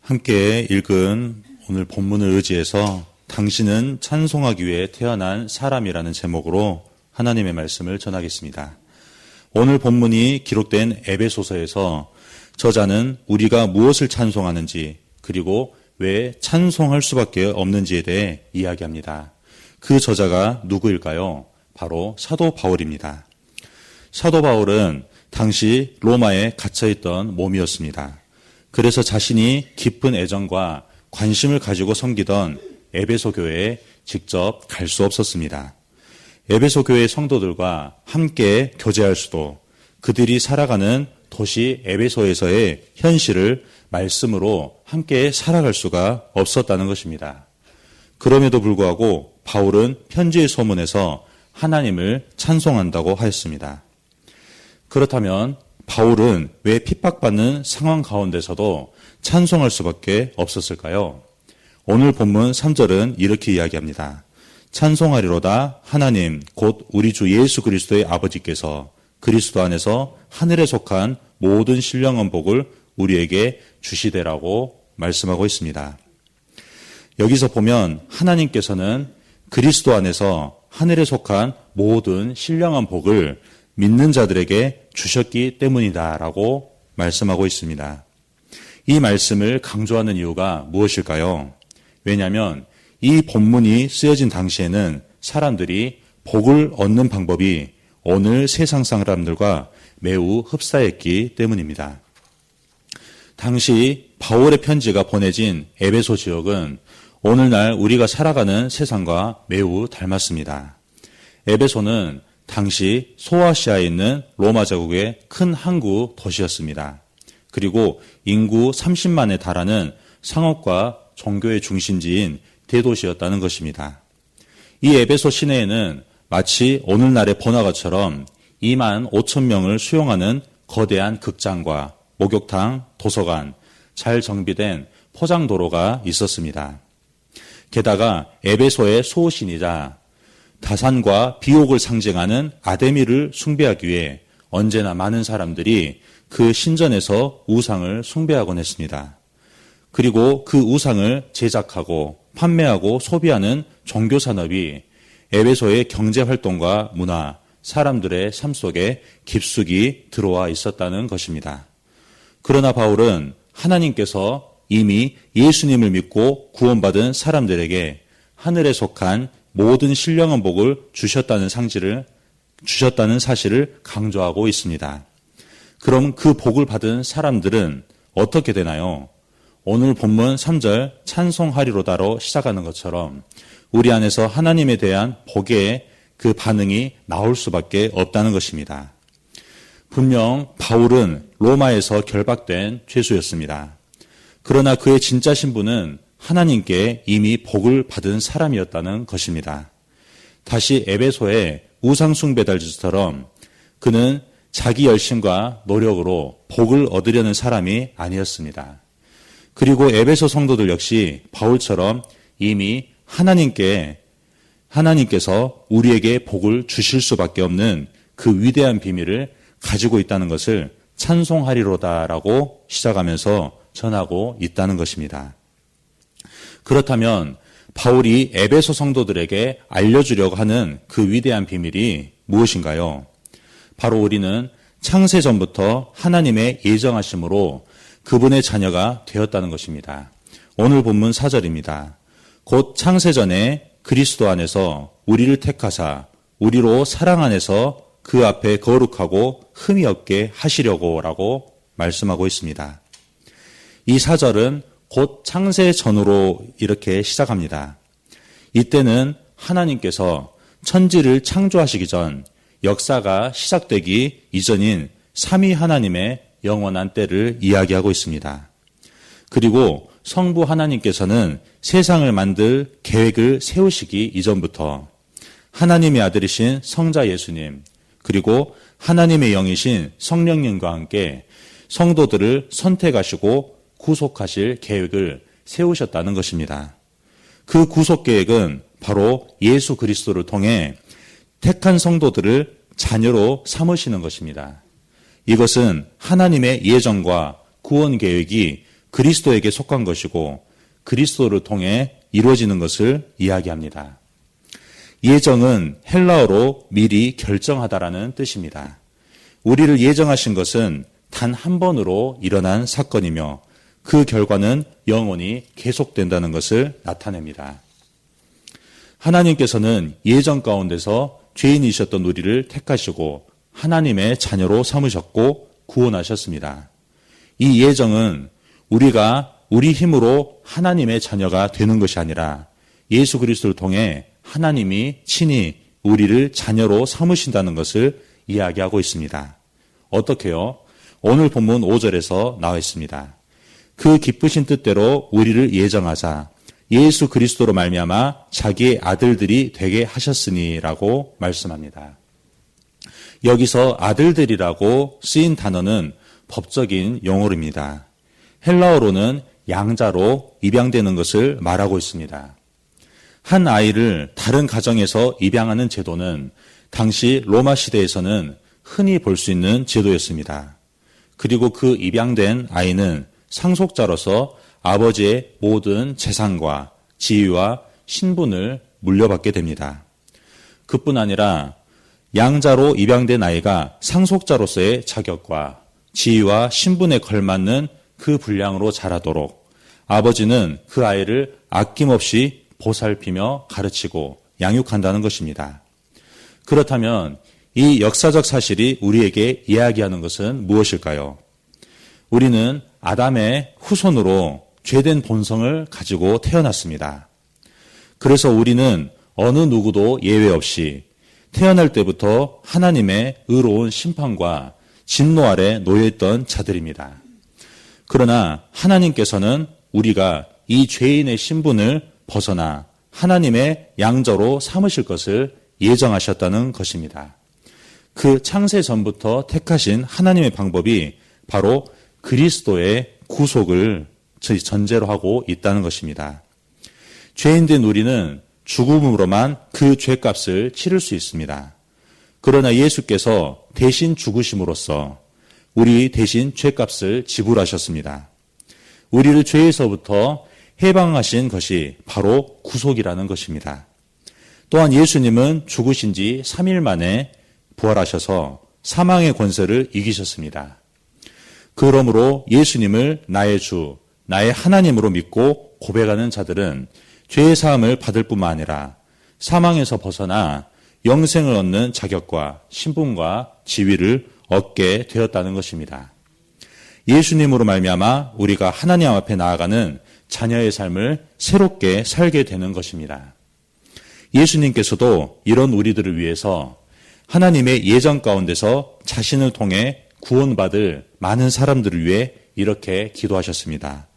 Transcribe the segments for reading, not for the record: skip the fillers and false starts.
함께 읽은 오늘 본문을 의지해서 당신은 찬송하기 위해 태어난 사람이라는 제목으로 하나님의 말씀을 전하겠습니다. 오늘 본문이 기록된 에베소서에서 저자는 우리가 무엇을 찬송하는지 그리고 왜 찬송할 수밖에 없는지에 대해 이야기합니다. 그 저자가 누구일까요? 바로 사도 바울입니다. 사도 바울은 당시 로마에 갇혀있던 몸이었습니다. 그래서 자신이 깊은 애정과 관심을 가지고 섬기던 에베소 교회에 직접 갈 수 없었습니다. 에베소 교회 성도들과 함께 교제할 수도, 그들이 살아가는 도시 에베소에서의 현실을 말씀으로 함께 살아갈 수가 없었다는 것입니다. 그럼에도 불구하고 바울은 편지의 소문에서 하나님을 찬송한다고 하였습니다. 그렇다면 바울은 왜 핍박받는 상황 가운데서도 찬송할 수밖에 없었을까요? 오늘 본문 3절은 이렇게 이야기합니다. 찬송하리로다 하나님 곧 우리 주 예수 그리스도의 아버지께서 그리스도 안에서 하늘에 속한 모든 신령한 복을 우리에게 주시되라고 말씀하고 있습니다. 여기서 보면 하나님께서는 그리스도 안에서 하늘에 속한 모든 신령한 복을 믿는 자들에게 주셨기 때문이다라고 말씀하고 있습니다. 이 말씀을 강조하는 이유가 무엇일까요? 왜냐하면 이 본문이 쓰여진 당시에는 사람들이 복을 얻는 방법이 오늘 세상 사람들과 매우 흡사했기 때문입니다. 당시 바울의 편지가 보내진 에베소 지역은 오늘날 우리가 살아가는 세상과 매우 닮았습니다. 에베소는 당시 소아시아에 있는 로마 제국의 큰 항구 도시였습니다. 그리고 인구 30만에 달하는 상업과 종교의 중심지인 대도시였다는 것입니다. 이 에베소 시내에는 마치 오늘날의 번화가처럼 2만 5천 명을 수용하는 거대한 극장과 목욕탕, 도서관, 잘 정비된 포장도로가 있었습니다. 게다가 에베소의 수호신이자 다산과 비옥을 상징하는 아데미를 숭배하기 위해 언제나 많은 사람들이 그 신전에서 우상을 숭배하곤 했습니다. 그리고 그 우상을 제작하고 판매하고 소비하는 종교산업이 에베소의 경제활동과 문화, 사람들의 삶 속에 깊숙이 들어와 있었다는 것입니다. 그러나 바울은 하나님께서 이미 예수님을 믿고 구원받은 사람들에게 하늘에 속한 모든 신령한 복을 주셨다는 사실을 강조하고 있습니다. 그럼 그 복을 받은 사람들은 어떻게 되나요? 오늘 본문 3절 찬송하리로다로 시작하는 것처럼 우리 안에서 하나님에 대한 복의 그 반응이 나올 수밖에 없다는 것입니다. 분명 바울은 로마에서 결박된 죄수였습니다. 그러나 그의 진짜 신분은 하나님께 이미 복을 받은 사람이었다는 것입니다. 다시 에베소의 우상숭배달처럼 그는 자기 열심과 노력으로 복을 얻으려는 사람이 아니었습니다. 그리고 에베소 성도들 역시 바울처럼 이미 하나님께서 우리에게 복을 주실 수밖에 없는 그 위대한 비밀을 가지고 있다는 것을 찬송하리로다라고 시작하면서 전하고 있다는 것입니다. 그렇다면 바울이 에베소 성도들에게 알려주려고 하는 그 위대한 비밀이 무엇인가요? 바로 우리는 창세전부터 하나님의 예정하심으로 그분의 자녀가 되었다는 것입니다. 오늘 본문 4절입니다. 곧 창세전에 그리스도 안에서 우리를 택하사 우리로 사랑 안에서 그 앞에 거룩하고 흠이 없게 하시려고 라고 말씀하고 있습니다. 이 4절은 곧 창세전으로 이렇게 시작합니다. 이때는 하나님께서 천지를 창조하시기 전 역사가 시작되기 이전인 삼위 하나님의 영원한 때를 이야기하고 있습니다. 그리고 성부 하나님께서는 세상을 만들 계획을 세우시기 이전부터 하나님의 아들이신 성자 예수님 그리고 하나님의 영이신 성령님과 함께 성도들을 선택하시고 구속하실 계획을 세우셨다는 것입니다. 그 구속 계획은 바로 예수 그리스도를 통해 택한 성도들을 자녀로 삼으시는 것입니다. 이것은 하나님의 예정과 구원 계획이 그리스도에게 속한 것이고 그리스도를 통해 이루어지는 것을 이야기합니다. 예정은 헬라어로 미리 결정하다라는 뜻입니다. 우리를 예정하신 것은 단 한 번으로 일어난 사건이며 그 결과는 영원히 계속된다는 것을 나타냅니다. 하나님께서는 예정 가운데서 죄인이셨던 우리를 택하시고 하나님의 자녀로 삼으셨고 구원하셨습니다. 이 예정은 우리가 우리 힘으로 하나님의 자녀가 되는 것이 아니라 예수 그리스도를 통해 하나님이 친히 우리를 자녀로 삼으신다는 것을 이야기하고 있습니다. 어떻게요? 오늘 본문 5절에서 나와 있습니다. 그 기쁘신 뜻대로 우리를 예정하사 예수 그리스도로 말미암아 자기의 아들들이 되게 하셨으니라고 말씀합니다. 여기서 아들들이라고 쓰인 단어는 법적인 용어입니다. 헬라어로는 양자로 입양되는 것을 말하고 있습니다. 한 아이를 다른 가정에서 입양하는 제도는 당시 로마 시대에서는 흔히 볼 수 있는 제도였습니다. 그리고 그 입양된 아이는 상속자로서 아버지의 모든 재산과 지위와 신분을 물려받게 됩니다. 그뿐 아니라 양자로 입양된 아이가 상속자로서의 자격과 지위와 신분에 걸맞는 그 분량으로 자라도록 아버지는 그 아이를 아낌없이 보살피며 가르치고 양육한다는 것입니다. 그렇다면 이 역사적 사실이 우리에게 이야기하는 것은 무엇일까요? 우리는 아담의 후손으로 죄된 본성을 가지고 태어났습니다. 그래서 우리는 어느 누구도 예외 없이 태어날 때부터 하나님의 의로운 심판과 진노 아래 놓여있던 자들입니다. 그러나 하나님께서는 우리가 이 죄인의 신분을 벗어나 하나님의 양자로 삼으실 것을 예정하셨다는 것입니다. 그 창세 전부터 택하신 하나님의 방법이 바로 그리스도의 구속을 전제로 하고 있다는 것입니다. 죄인된 우리는 죽음으로만 그 죄값을 치를 수 있습니다. 그러나 예수께서 대신 죽으심으로써 우리 대신 죄값을 지불하셨습니다. 우리를 죄에서부터 해방하신 것이 바로 구속이라는 것입니다. 또한 예수님은 죽으신 지 3일 만에 부활하셔서 사망의 권세를 이기셨습니다. 그러므로 예수님을 나의 주, 나의 하나님으로 믿고 고백하는 자들은 죄의 사함을 받을 뿐만 아니라 사망에서 벗어나 영생을 얻는 자격과 신분과 지위를 얻게 되었다는 것입니다. 예수님으로 말미암아 우리가 하나님 앞에 나아가는 자녀의 삶을 새롭게 살게 되는 것입니다. 예수님께서도 이런 우리들을 위해서 하나님의 예정 가운데서 자신을 통해 구원받을 많은 사람들을 위해 이렇게 기도하셨습니다.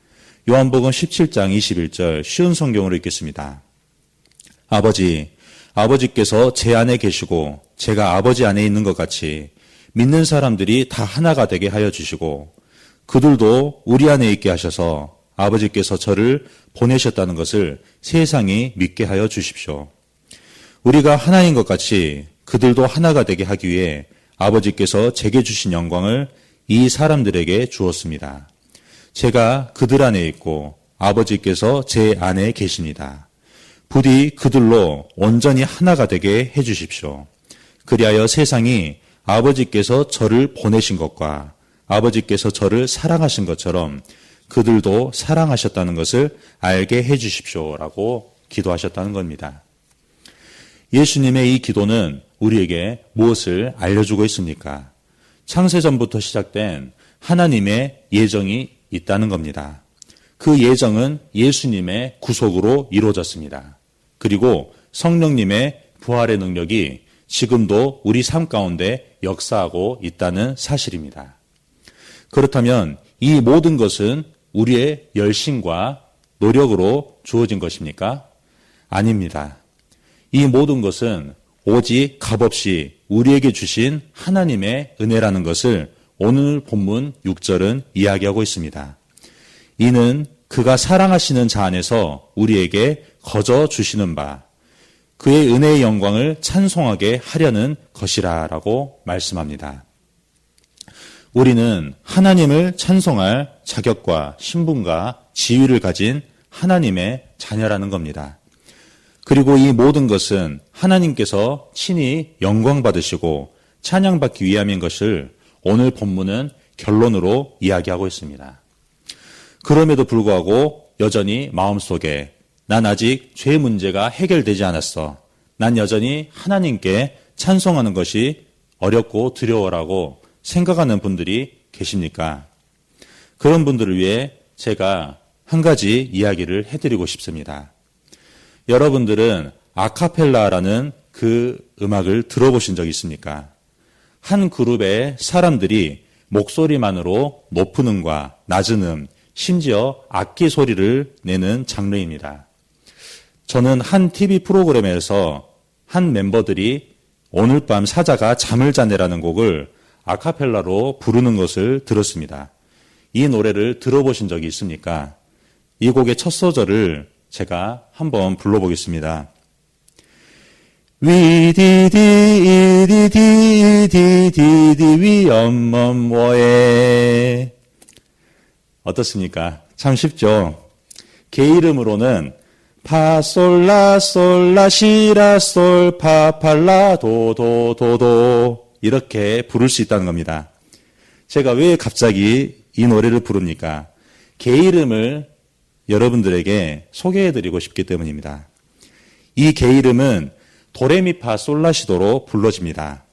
요한복음 17장 21절 쉬운 성경으로 읽겠습니다. 아버지께서 제 안에 계시고 제가 아버지 안에 있는 것 같이 믿는 사람들이 다 하나가 되게 하여 주시고 그들도 우리 안에 있게 하셔서 아버지께서 저를 보내셨다는 것을 세상이 믿게 하여 주십시오. 우리가 하나인 것 같이 그들도 하나가 되게 하기 위해 아버지께서 제게 주신 영광을 이 사람들에게 주었습니다. 제가 그들 안에 있고 아버지께서 제 안에 계십니다. 부디 그들로 온전히 하나가 되게 해주십시오. 그리하여 세상이 아버지께서 저를 보내신 것과 아버지께서 저를 사랑하신 것처럼 그들도 사랑하셨다는 것을 알게 해주십시오라고 기도하셨다는 겁니다. 예수님의 이 기도는 우리에게 무엇을 알려주고 있습니까? 창세전부터 시작된 하나님의 예정이 있다는 겁니다. 그 예정은 예수님의 구속으로 이루어졌습니다. 그리고 성령님의 부활의 능력이 지금도 우리 삶 가운데 역사하고 있다는 사실입니다. 그렇다면 이 모든 것은 우리의 열심과 노력으로 주어진 것입니까? 아닙니다. 이 모든 것은 오직 값없이 우리에게 주신 하나님의 은혜라는 것을 오늘 본문 6절은 이야기하고 있습니다. 이는 그가 사랑하시는 자 안에서 우리에게 거저 주시는 바 그의 은혜의 영광을 찬송하게 하려는 것이라라고 말씀합니다. 우리는 하나님을 찬송할 자격과 신분과 지위를 가진 하나님의 자녀라는 겁니다. 그리고 이 모든 것은 하나님께서 친히 영광 받으시고 찬양받기 위함인 것을 오늘 본문은 결론으로 이야기하고 있습니다. 그럼에도 불구하고 여전히 마음속에 난 아직 죄 문제가 해결되지 않았어. 난 여전히 하나님께 찬송하는 것이 어렵고 두려워라고 생각하는 분들이 계십니까? 그런 분들을 위해 제가 한 가지 이야기를 해드리고 싶습니다. 여러분들은 아카펠라라는 그 음악을 들어보신 적 있습니까? 한 그룹의 사람들이 목소리만으로 높은 음과 낮은 음, 심지어 악기 소리를 내는 장르입니다. 저는 한 TV 프로그램에서 한 멤버들이 오늘 밤 사자가 잠을 자네라는 곡을 아카펠라로 부르는 것을 들었습니다. 이 노래를 들어보신 적이 있습니까? 이 곡의 첫 소절을 제가 한번 불러보겠습니다. 위디디디디디디디 위엄멈워에 어떻습니까? 참 쉽죠? 개 이름으로는 파솔라솔라시라솔 파팔라도도도도 이렇게 부를 수 있다는 겁니다. 제가 왜 갑자기 이 노래를 부릅니까? 개 이름을 여러분들에게 소개해드리고 싶기 때문입니다. 이 개 이름은 도레미파 솔라시도로 불러집니다.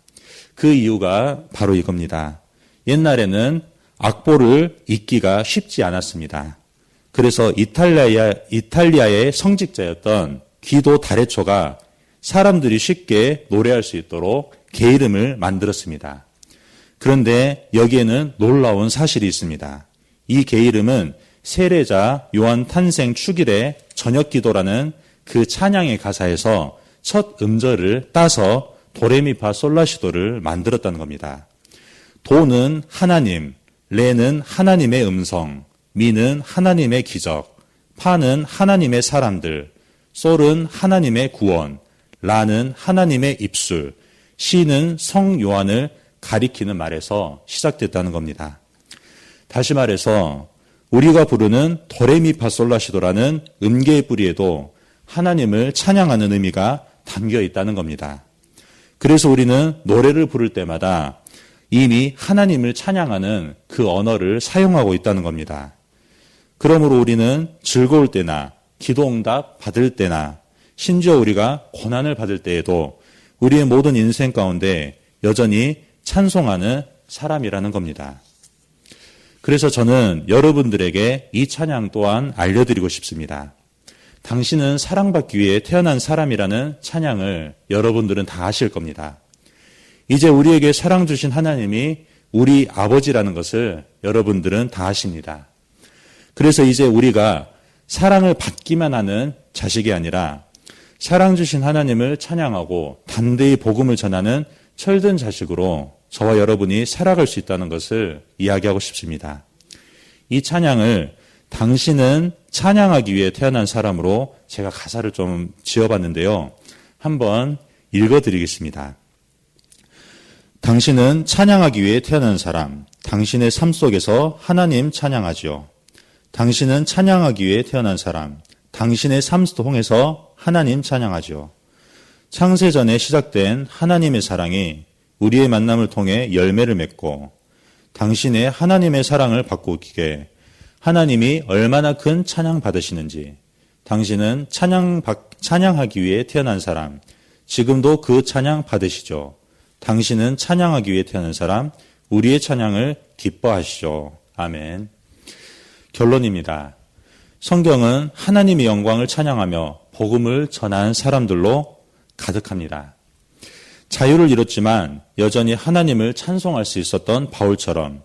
그 이유가 바로 이겁니다. 옛날에는 악보를 읽기가 쉽지 않았습니다. 그래서 이탈리아의 성직자였던 귀도 다레초가 사람들이 쉽게 노래할 수 있도록 개 이름을 만들었습니다. 그런데 여기에는 놀라운 사실이 있습니다. 이 개 이름은 세례자 요한 탄생 축일의 저녁 기도라는 그 찬양의 가사에서 첫 음절을 따서 도레미파 솔라시도를 만들었다는 겁니다. 도는 하나님, 레는 하나님의 음성, 미는 하나님의 기적, 파는 하나님의 사람들, 솔은 하나님의 구원, 라는 하나님의 입술, 시는 성 요한을 가리키는 말에서 시작됐다는 겁니다. 다시 말해서 우리가 부르는 도레미파솔라시도라는 음계의 뿌리에도 하나님을 찬양하는 의미가 담겨 있다는 겁니다. 그래서 우리는 노래를 부를 때마다 이미 하나님을 찬양하는 그 언어를 사용하고 있다는 겁니다. 그러므로 우리는 즐거울 때나 기도응답 받을 때나 심지어 우리가 고난을 받을 때에도 우리의 모든 인생 가운데 여전히 찬송하는 사람이라는 겁니다. 그래서 저는 여러분들에게 이 찬양 또한 알려드리고 싶습니다. 당신은 사랑받기 위해 태어난 사람이라는 찬양을 여러분들은 다 아실 겁니다. 이제 우리에게 사랑 주신 하나님이 우리 아버지라는 것을 여러분들은 다 아십니다. 그래서 이제 우리가 사랑을 받기만 하는 자식이 아니라 사랑 주신 하나님을 찬양하고 담대히 복음을 전하는 철든 자식으로 저와 여러분이 살아갈 수 있다는 것을 이야기하고 싶습니다. 이 찬양을 당신은 찬양하기 위해 태어난 사람으로 제가 가사를 좀 지어봤는데요. 한번 읽어드리겠습니다. 당신은 찬양하기 위해 태어난 사람, 당신의 삶 속에서 하나님 찬양하지요. 당신은 찬양하기 위해 태어난 사람, 당신의 삶 통해서 하나님 찬양하지요. 창세전에 시작된 하나님의 사랑이 우리의 만남을 통해 열매를 맺고 당신의 하나님의 사랑을 바꾸기에 하나님이 얼마나 큰 찬양 받으시는지 당신은 찬양하기 위해 태어난 사람, 지금도 그 찬양 받으시죠. 당신은 찬양하기 위해 태어난 사람, 우리의 찬양을 기뻐하시죠. 아멘. 결론입니다. 성경은 하나님의 영광을 찬양하며 복음을 전한 사람들로 가득합니다. 자유를 잃었지만 여전히 하나님을 찬송할 수 있었던 바울처럼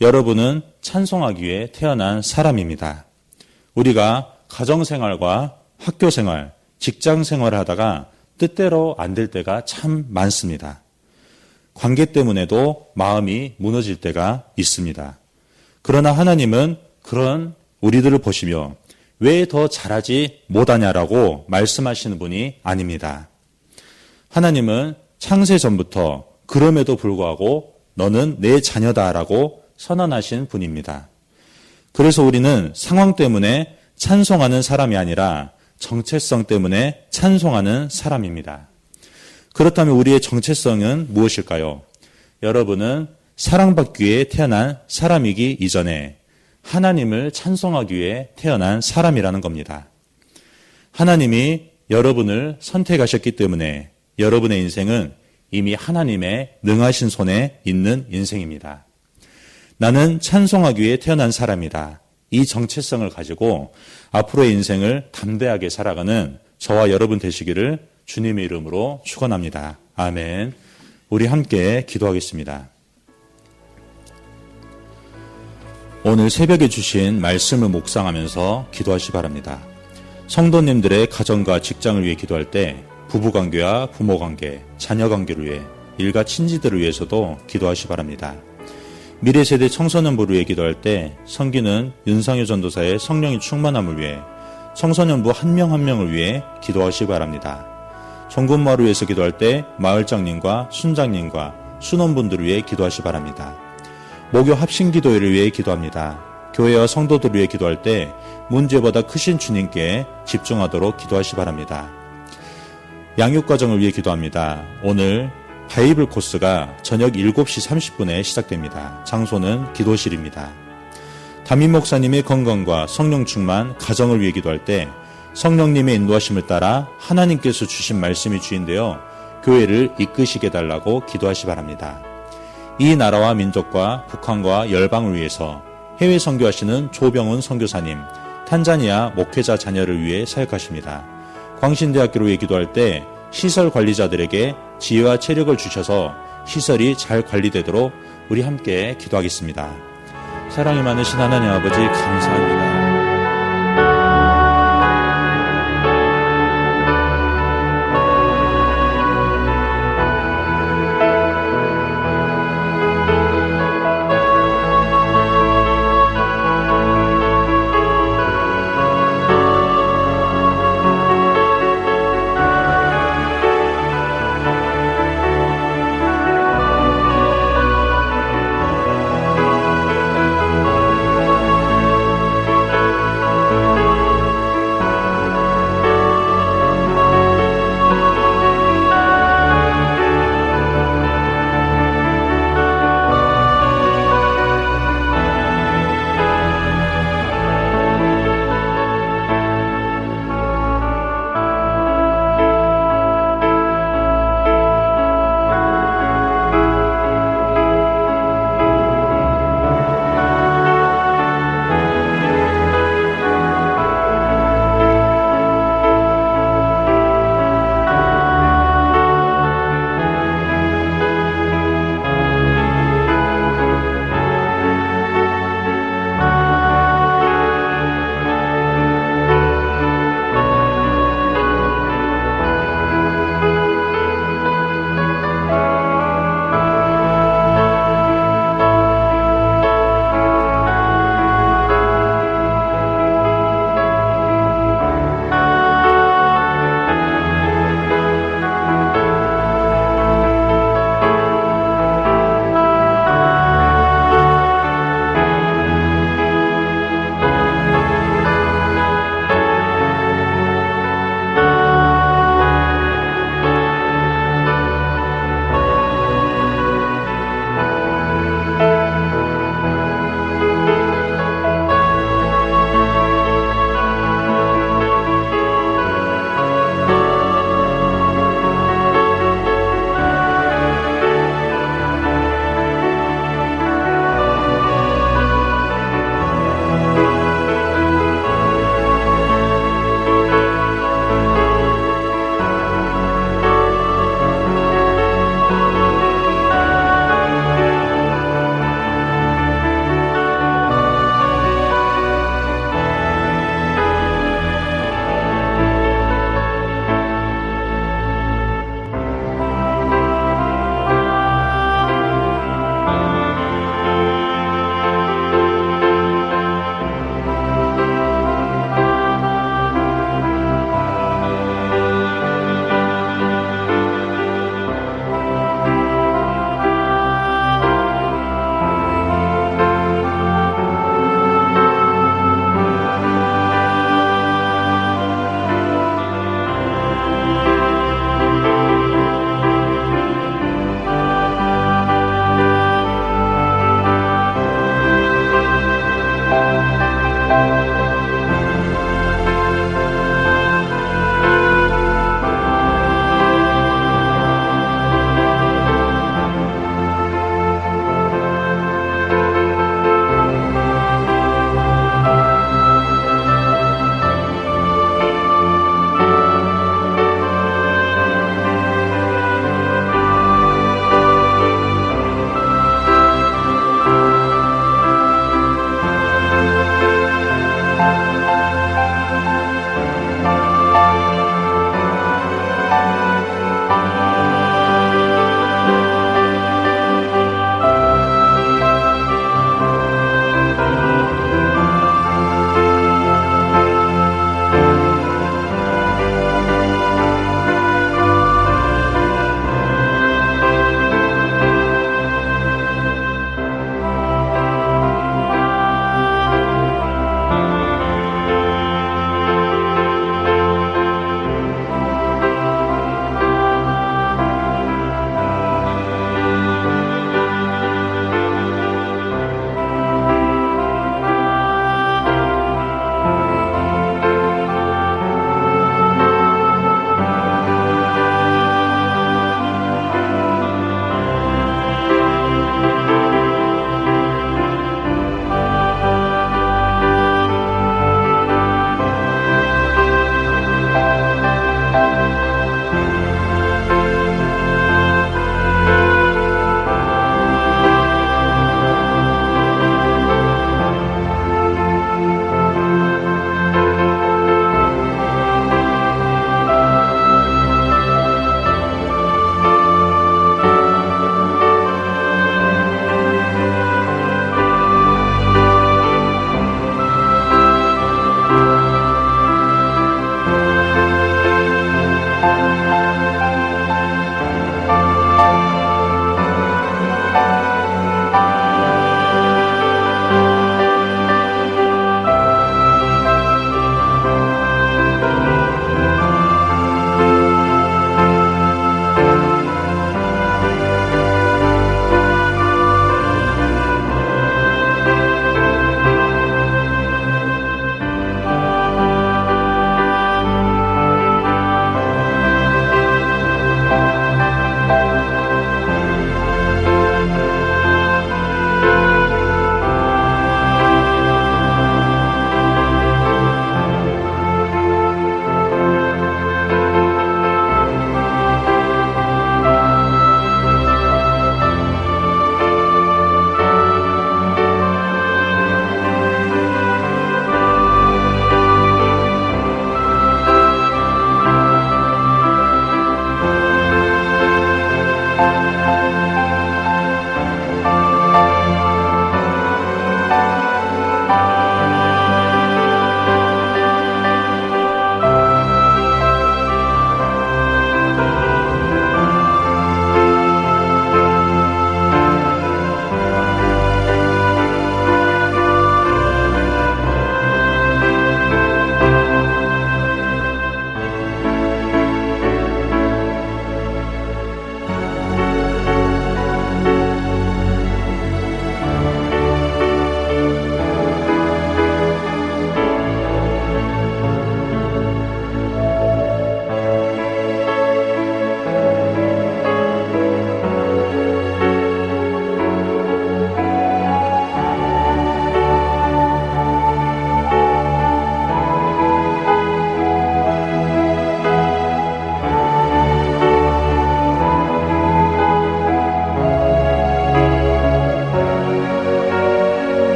여러분은 찬송하기 위해 태어난 사람입니다. 우리가 가정생활과 학교생활, 직장생활을 하다가 뜻대로 안 될 때가 참 많습니다. 관계 때문에도 마음이 무너질 때가 있습니다. 그러나 하나님은 그런 우리들을 보시며 왜 더 잘하지 못하냐라고 말씀하시는 분이 아닙니다. 하나님은 창세 전부터 그럼에도 불구하고 너는 내 자녀다라고 선언하신 분입니다. 그래서 우리는 상황 때문에 찬송하는 사람이 아니라 정체성 때문에 찬송하는 사람입니다. 그렇다면 우리의 정체성은 무엇일까요? 여러분은 사랑받기 위해 태어난 사람이기 이전에 하나님을 찬송하기 위해 태어난 사람이라는 겁니다. 하나님이 여러분을 선택하셨기 때문에 여러분의 인생은 이미 하나님의 능하신 손에 있는 인생입니다. 나는 찬송하기 위해 태어난 사람이다. 이 정체성을 가지고 앞으로의 인생을 담대하게 살아가는 저와 여러분 되시기를 주님의 이름으로 축원합니다. 아멘. 우리 함께 기도하겠습니다. 오늘 새벽에 주신 말씀을 묵상하면서 기도하시 바랍니다. 성도님들의 가정과 직장을 위해 기도할 때 부부관계와 부모관계, 자녀관계를 위해 일가 친지들을 위해서도 기도하시 바랍니다. 미래세대 청소년부를 위해 기도할 때 섬기는 윤상효 전도사의 성령의 충만함을 위해 청소년부 한 명 한 명을 위해 기도하시 바랍니다. 종군마을을 위해서 기도할 때 마을장님과 순장님과 순원분들을 위해 기도하시 바랍니다. 목요 합심기도회를 위해 기도합니다. 교회와 성도들을 위해 기도할 때 문제보다 크신 주님께 집중하도록 기도하시 바랍니다. 양육과정을 위해 기도합니다. 오늘 바이블 코스가 저녁 7시 30분에 시작됩니다. 장소는 기도실입니다. 담임 목사님의 건강과 성령 충만 가정을 위해 기도할 때 성령님의 인도하심을 따라 하나님께서 주신 말씀이 주인되어 교회를 이끄시게 해달라고 기도하시 바랍니다. 이 나라와 민족과 북한과 열방을 위해서 해외 선교하시는 조병훈 선교사님, 탄자니아 목회자 자녀를 위해 사역하십니다. 광신대학교를 위해 기도할 때 시설 관리자들에게 지혜와 체력을 주셔서 시설이 잘 관리되도록 우리 함께 기도하겠습니다. 사랑이 많으신 하나님 아버지 감사합니다.